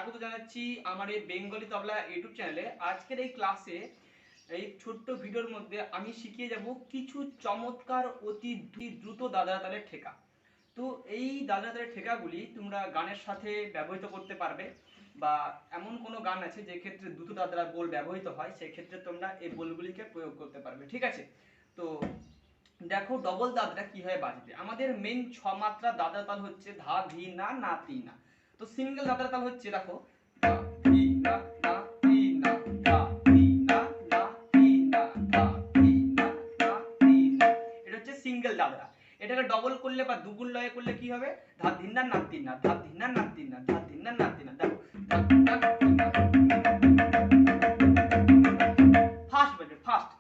স্বাগত জানাচ্ছি আমার এই বেঙ্গলি তবলা ইউটিউব চ্যানেলে। আজকের এই ক্লাসে এই ছোট্ট ভিডিওর মধ্যে আমি শিখিয়ে যাব কিছু চমৎকার অতি দ্রুত দাদরা তালের ঠেকা। তো এই দাদরা তালের ঠেকাগুলি তোমরা গানের সাথে ব্যবহৃত করতে পারবে, বা এমন কোনো গান আছে যে ক্ষেত্রে দ্রুত দাদরা বোল ব্যবহৃত হয়, সেই ক্ষেত্রে তোমরা এই বোলগুলিকে প্রয়োগ করতে পারবে। ঠিক আছে, তো দেখো ডবল দাদরা কিভাবে বাজবে। আমাদের মেন 6 মাত্রা দাদরা তাল হচ্ছে ধা ধি না না তি না। তো সিঙ্গেল দাদরা তাল হচ্ছে দেখো ধা ধি না না তি না, ধা ধি না না তি না, ধা ধি না না তি না। এটা হচ্ছে সিঙ্গেল দাদরা। এটাকে ডবল করলে বা দুগুণ লয়ে করলে কি হবে? ধা ধি না না তি না, ধা ধি না না তি না, ধা ধি না না তি না। দেখো ফাস্ট বাজবে, ফাস্ট।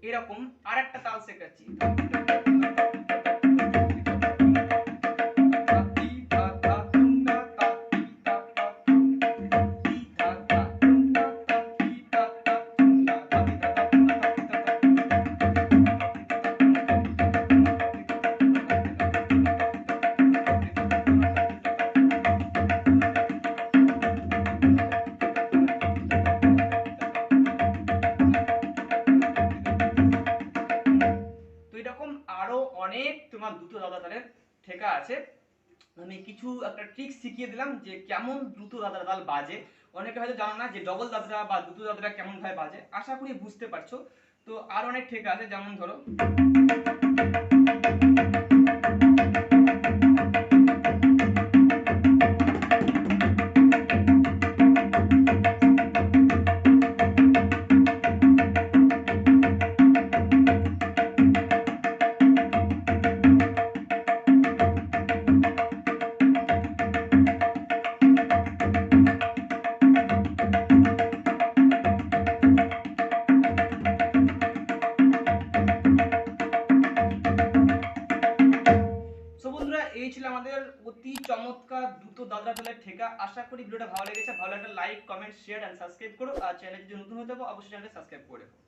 এরকম আরেকটা তাল শেখাচ্ছি। আরো অনেক তোমার দ্রুত দাদরা তালের ঠেকা আছে। আমি কিছু একটা ট্রিক শিখিয়ে দিলাম যে কেমন দ্রুত দাদরা তাল বাজে। অনেকে হয়তো জানো না যে ডবল দাদরা বা দ্রুত দাদরা কেমন ভাবে বাজে। আশা করি বুঝতে পারছো। তো আর অনেক ঠেকা আছে, যেমন ধরো এই ছিল আমাদের অতি চমৎকার দ্রুত দাদরা তালের ঠেকা। আশা করি ভিডিওটা ভালো লেগেছে। ভালো লাগলে like, comment, share and subscribe করো। আর চ্যানেলে যদি নতুন হতে হবে অবশ্যই চ্যানেলটা সাবস্ক্রাইব করে রাখো।